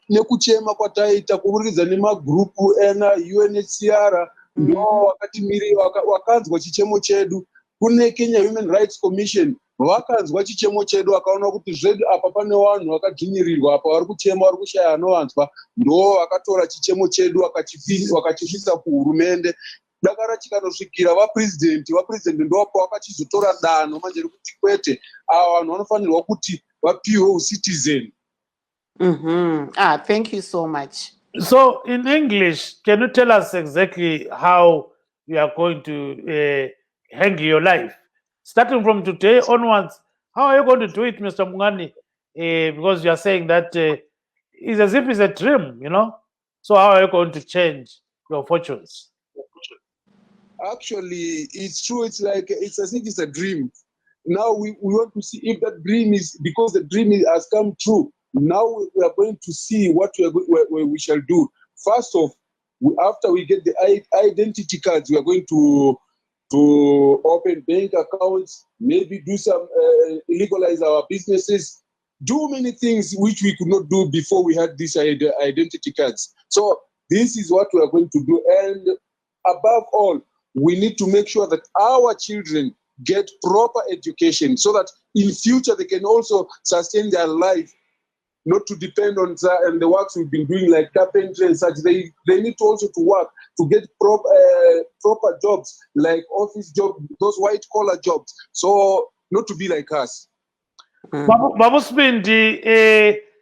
nekuchema kwataita, kuburikidza nemagrupu ena UNHCR, ndo wakatimirira, wakanzwa chichemo chedu. Kune Kenya Human Rights Commission vakanzwa chichemo chedu, vakaona kuti zvedu apa pane vanhu vakadzvinyirirwa apa, vari kuchema, vari kushaya anovanzwa, ndo vakatora chichemo chedu vakachifisa kuhurumende. Dakara chikanosvikira vapresident ndopo vakachizotora danho manje rekuti kwete ava vanhu vanofanirwa kuti vapiwe ucitizen. Thank you so much. So in English, can you tell us exactly how you are going to hang your life? Starting from today onwards, How are you going to do it, Mr. Mungani? Because you are saying that it's as if it's a dream, you know. So how are you going to change your fortunes? Actually, it's true. It's like it's as if it's a dream. Now we want to see if that dream is, because the dream has come true. Now we are going to see what we shall do. First off, after we get the identity cards, we are going to open bank accounts, maybe do some legalize our businesses, do many things which we could not do before we had these identity cards. So this is what we are going to do. And above all, we need to make sure that our children get proper education so that in future they can also sustain their life, not to depend on the works we've been doing like carpentry and such. They need to also to work to get proper jobs like office jobs, those white collar jobs. So not to be like us. Babu Sibindi,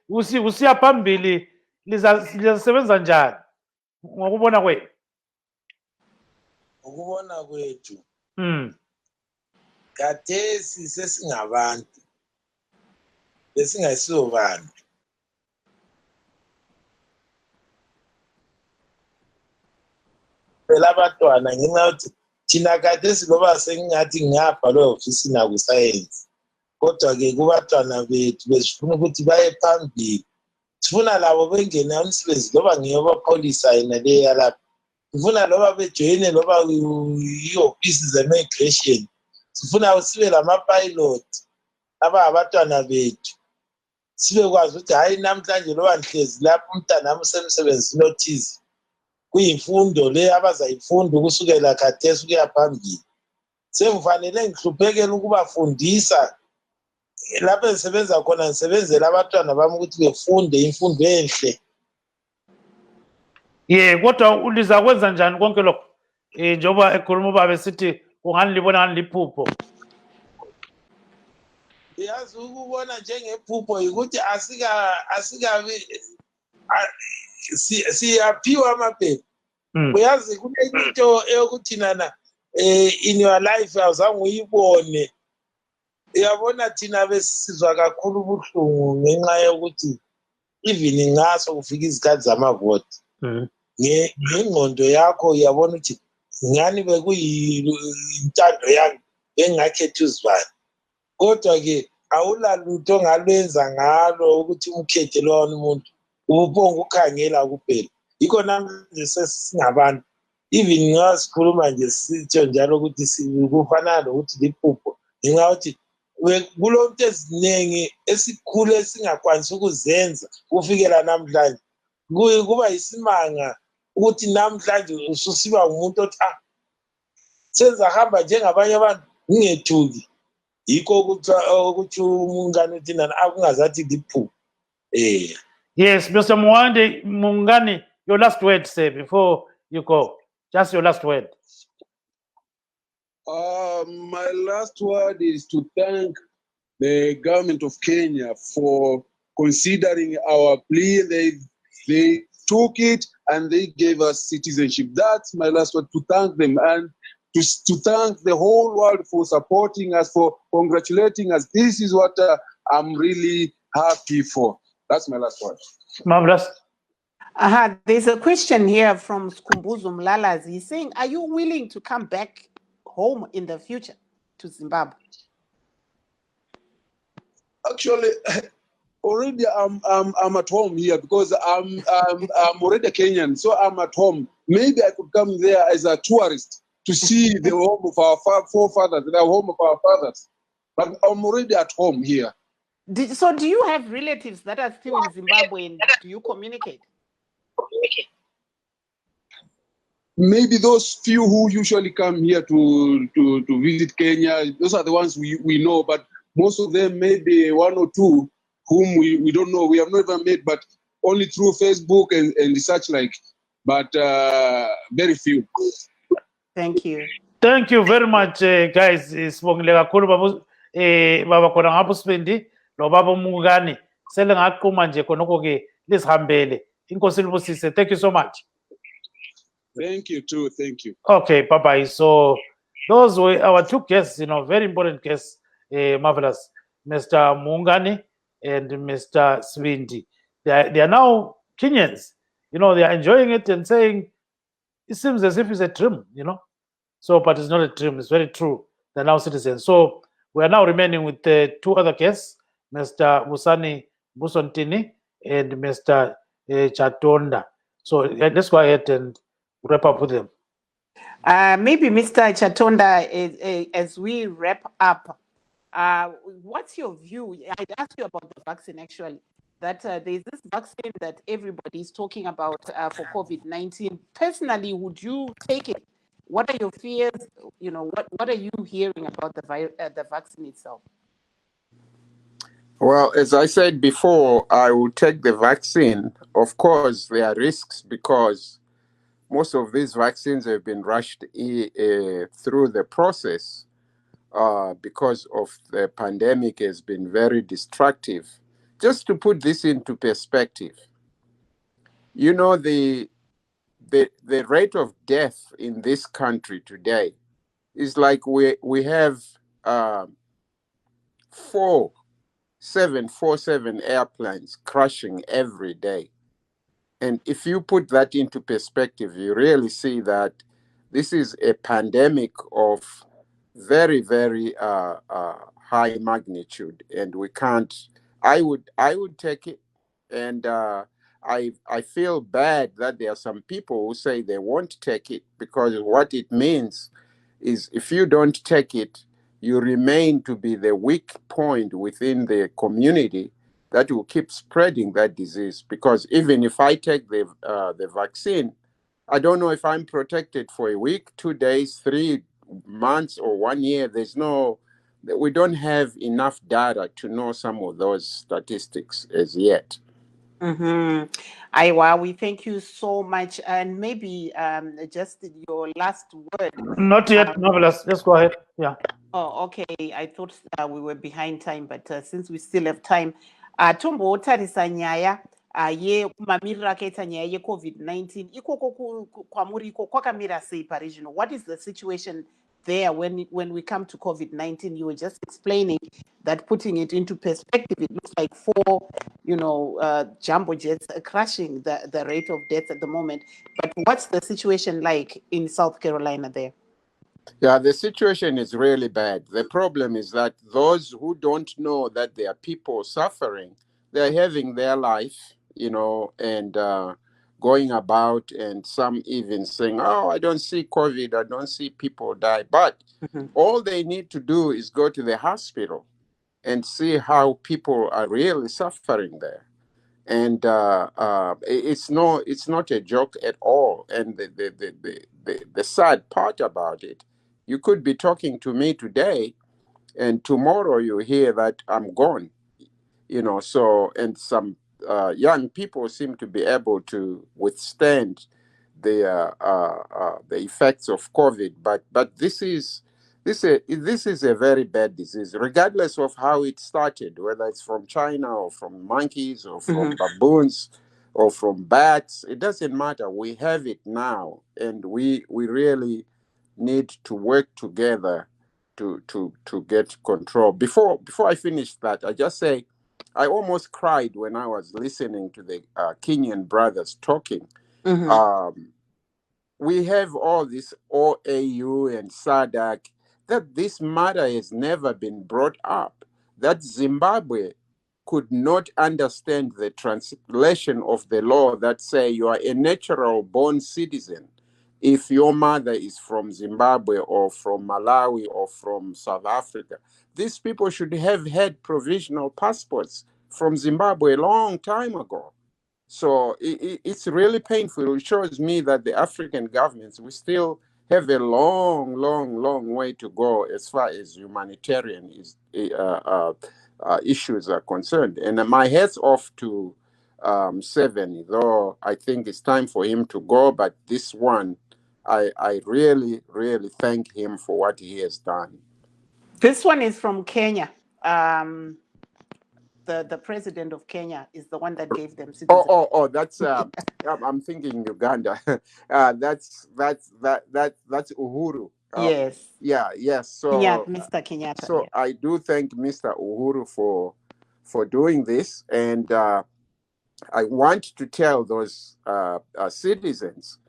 usiya phambili lizasebenza njani ngokubona kwenu? Ukubona kwethu khathesi sesingabantu besingayisiwo bantu. Phela abantwana ngenxa yokuthi thina khathesi loba sengingathi ngiyabhalwa e-ofisini akusayenzi, kodwa-ke kubantwana bethu besifuna ukuthi baye phambili, sifuna labo bengene umsebenzi loba ngeyobapholisa yena leya lapha, sifuna loba bejoyine loba i-ofisi ze-migration, sifuna sibe lama-pilot abantwana bethu, sibe kwazi ukuthi hayi namhlanje loba nihlezi lapho umntanami usemsebenzini othize, kuyimfundo le abazayifunda ukusukela khathesi ukuya phambili. Sengifanele ngihluphekele ukubafundisa lapho engisebenza khona, ngisebenzela abantwana bami ukuthi befunde imfundo enhle. Kodwa lizakwenza njani konke lokho njengoba ekhuluma ubaba esithi ungani libona ngani liphupho? Yazi ukubona njengephupho ukuthi asikabi siyaphiwa amaphepha. Uyazi kunenye into eyokuthi nana in your life awuzange uyibone. Uyabona thina besizwa kakhulu ubuhlungu ngenxa yokuthi even ngaso kufika izikhathi zamavoti, ngengqondo yakho uyabona ukuthi ngani bekuyintando yami engingakhetha uzibani, kodwa-ke awulalutho ongalwenza ngalo ukuthi umkhethe lowani umuntu, ubuphonga ukhangela kuphela. Yikho namanje sesingabantu, even ngasikhuluma nje sitsho njalo ukuthi kufanana nokuthi liphupho ngenxa yokuthi kulonto eziningi esikhulu esingakwanisi ukuzenza kufikela namhlanje. Kuba yisimanga ukuthi namhlanje ususiba umuntu othi senza hamba njengabanye abantu ngingethuki. Yikho ukuthi umngane uthi nana akungazathi liphupho. Yes, Mr. Mungani, your last word, sir, before you go. Just your last word. My last word is to thank the government of Kenya for considering our plea. They took it and they gave us citizenship. That's my last word, to thank them and to thank the whole world for supporting us, for congratulating us. This is what I'm really happy for. That's my last word. Marvelous. There's a question here from Skumbuzo Mlalazi. He's saying, are you willing to come back home in the future to Zimbabwe? Actually, already I'm at home here because I'm already a Kenyan, so I'm at home. Maybe I could come there as a tourist to see the home of our forefathers, the home of our fathers. But I'm already at home here. So do you have relatives that are still in Zimbabwe and do you communicate? Maybe those few who usually come here to visit Kenya, those are the ones we know, but most of them, maybe one or two whom we don't know, we have never met, but only through Facebook and such like, but very few. Thank you. Thank you very much, guys. Sibongile kakhulu baba khona ngapho Sibindi lo baba Mungani sele ngaqhuma nje khonoko ke lisihambele. Inkosi libusise. Thank you so much. Thank you too. Thank you. Okay, bye-bye. So those were our two guests, very important guests, Marvelous. Mr. Mungani and Mr. Swindi. They are now Kenyans. They are enjoying it and saying it seems as if it's a dream, So, but it's not a dream. It's very true. They're now citizens. So we are now remaining with two other guests, Mr. Musani Busontini and Mr. Chatonda. So let's go ahead and wrap up with them. Maybe Mr. Chatonda, as we wrap up, what's your view? I'd ask you about the vaccine, actually, that there's this vaccine that everybody is talking about for COVID-19. Personally, would you take it? What are your fears? What are you hearing about the vaccine itself? Well, as I said before, I will take the vaccine. Of course, there are risks because most of these vaccines have been rushed through the process because of the pandemic has been very destructive. Just to put this into perspective, the rate of death in this country today is like we have 4 747 airplanes crashing every day. And if you put that into perspective, you really see that this is a pandemic of very, very high magnitude, and we can't. I would take it, and I feel bad that there are some people who say they won't take it because what it means is if you don't take it, you remain to be the weak point within the community that will keep spreading that disease. Because even if I take the vaccine, I don't know if I'm protected for a week, 2 days, 3 months, or 1 year. We don't have enough data to know some of those statistics as yet. Mm-hmm. Aiwa, we thank you so much. And maybe just your last word. Not yet, Marvelous. Let's go ahead. Yeah. Oh, okay. I thought we were behind time, but since we still have time, tombotarisa nyaya yemamiriro akaita nyaya yeCovid-19 ikoko kwamuri iko kwakamira sei parizvino? What is the situation there when we come to COVID-19? You were just explaining that, putting it into perspective, it looks like 4 jumbo jets crashing the rate of death at the moment. But what's the situation like in South Carolina there? Yeah, the situation is really bad. The problem is that those who don't know that there are people suffering, they're having their life, and going about, and some even saying, oh, I don't see COVID, I don't see people die. But all they need to do is go to the hospital and see how people are really suffering there. And it's not a joke at all. And the sad part about it, you could be talking to me today, and tomorrow you hear that I'm gone. So, and some young people seem to be able to withstand the effects of COVID, but this is a very bad disease, regardless of how it started, whether it's from China or from monkeys or from baboons or from bats. It doesn't matter. We have it now, and we really need to work together to get control. Before I finish that, I just say I almost cried when I was listening to the Kenyan brothers talking. We have all this OAU and SADC, that this matter has never been brought up, that Zimbabwe could not understand the translation of the law that say you are a natural born citizen if your mother is from Zimbabwe or from Malawi or from South Africa. These people should have had provisional passports from Zimbabwe a long time ago. So it's really painful. It shows me that the African governments, we still have a long, long, long way to go as far as humanitarian issues are concerned. And my hat's off to Seven, though I think it's time for him to go. But this one, I really, really thank him for what he has done. This one is from Kenya. The president of Kenya is the one that gave them citizenship. Oh, that's I'm thinking Uganda. That's Uhuru. Yes. Yes. So, Mr. Kenyatta. so I do thank Mr. Uhuru for doing this, and I want to tell those citizens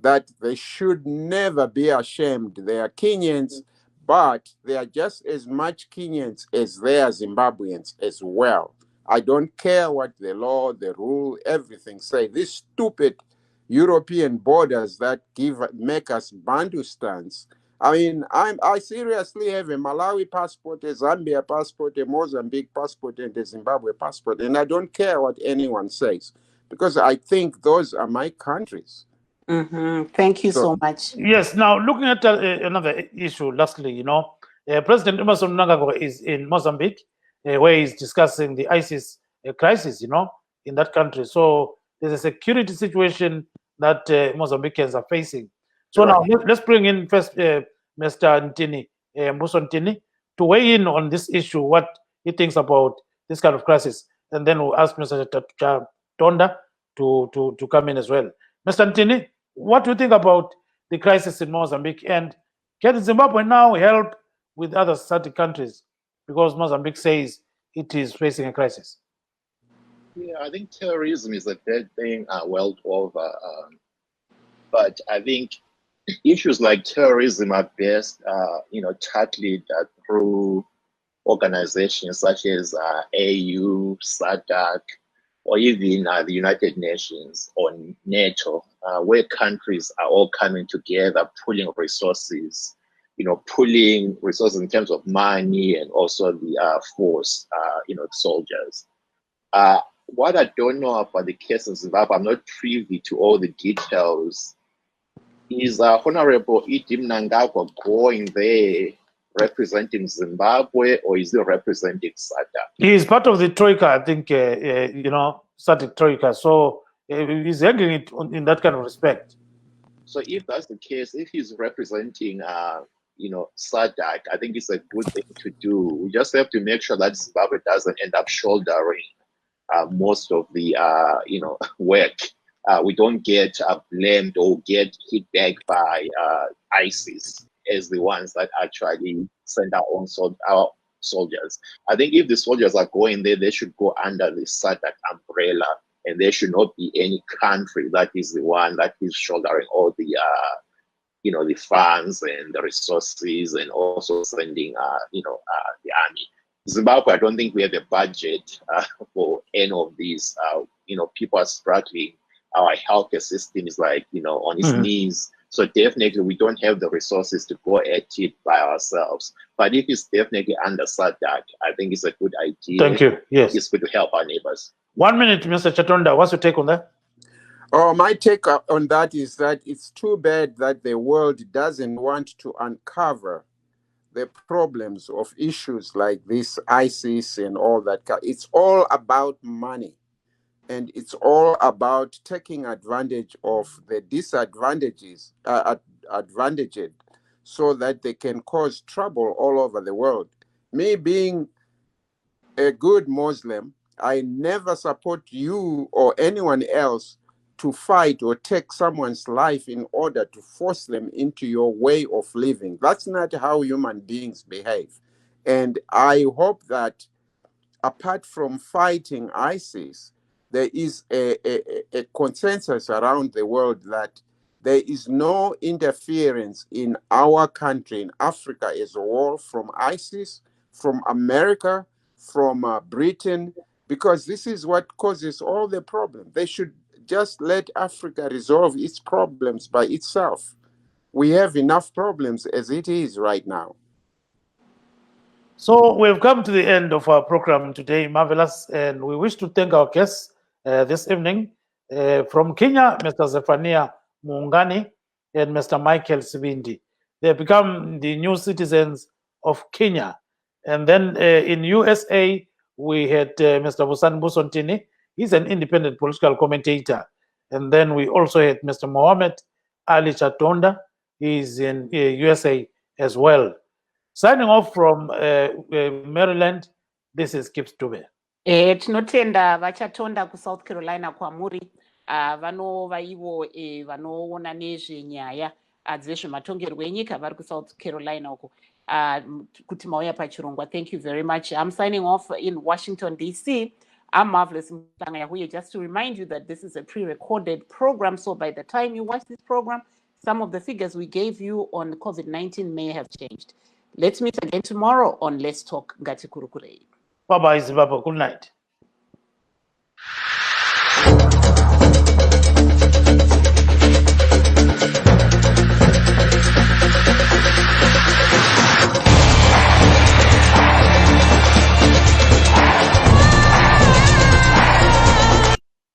that they should never be ashamed. They are Kenyans, but they are just as much Kenyans as they are Zimbabweans as well. I don't care what the law, the rule, everything say. These stupid European borders that make us Bantustans. I mean, I seriously have a Malawi passport, a Zambia passport, a Mozambique passport, and a Zimbabwe passport, and I don't care what anyone says, because I think those are my countries. Thank you so much. Yes. Now, looking at another issue, lastly, President Emerson Mnangagwa is in Mozambique, where he's discussing the ISIS crisis, in that country. So there's a security situation that Mozambicans are facing. So now let's bring in first Mr. Ntini, Mbuso Ntini, to weigh in on this issue, what he thinks about this kind of crisis, and then we'll ask Mr. Tonda to come in as well. Mr. Ntini, what do you think about the crisis in Mozambique, and can Zimbabwe now help with other SADC countries, because Mozambique says it is facing a crisis? Yeah, I think terrorism is a bad thing world over, but I think issues like terrorism are best, tackled through organizations such as AU, SADC, or even the United Nations or NATO, where countries are all coming together, pooling resources, pooling resources in terms of money and also the force, soldiers. What I don't know about the case in Zimbabwe, I'm not privy to all the details. Is Honorable Idi Mnangagwa going there representing Zimbabwe, or is he representing SADC? He is part of the Troika, I think, SADC Troika. So he's handling it in that kind of respect. So if that's the case, if he's representing, SADC, I think it's a good thing to do. We just have to make sure that Zimbabwe doesn't end up shouldering most of the, work. We don't get blamed or get hit back by ISIS as the ones that actually send our soldiers. I think if the soldiers are going there, they should go under the SADC umbrella, and there should not be any country that is the one that is shouldering all the, the funds and the resources, and also sending, the army. Zimbabwe, I don't think we have a budget for any of these. People are struggling. Our healthcare system is on its knees. So definitely we don't have the resources to go at it by ourselves. But if it's definitely under SADC, I think it's a good idea. Thank you. Yes. It's good to help our neighbors. 1 minute, Mr. Chatonda. What's your take on that? Oh, my take on that is that it's too bad that the world doesn't want to uncover the problems of issues like this, ISIS and all that. It's all about money. And it's all about taking advantage of the disadvantages, advantaged, so that they can cause trouble all over the world. Me being a good Muslim, I never support you or anyone else to fight or take someone's life in order to force them into your way of living. That's not how human beings behave. And I hope that apart from fighting ISIS, there is a consensus around the world that there is no interference in our country, in Africa as a whole, from ISIS, from America, from Britain, because this is what causes all the problems. They should just let Africa resolve its problems by itself. We have enough problems as it is right now. So we've come to the end of our program today, Marvelous, and we wish to thank our guests this evening. From Kenya, Mr. Zephania Muungani and Mr. Michael Sibindi. They have become the new citizens of Kenya. And then in USA, we had Mr. Mbuso Ntini. He's an independent political commentator. And then we also had Mr. Mohammed Ali Chatonda. He's in USA as well. Signing off from Maryland, this is Kip Stube. Tinotenda vachatonda kuSouth Carolina kwamuri vanova ivo vanoona nezvenyaya dzezvematongerwo enyika vari kuSouth Carolina uko kuti mauya pachirongwa. Thank you very much. I'm signing off in Washington, D.C. I'm Marvelous Mhlanga, just to remind you that this is a pre-recorded program, so by the time you watch this program, some of the figures we gave you on COVID-19 may have changed. Let's meet again tomorrow on Let's Talk Ngati Kurukurei. Bye-bye, Zimbabwe. Good night.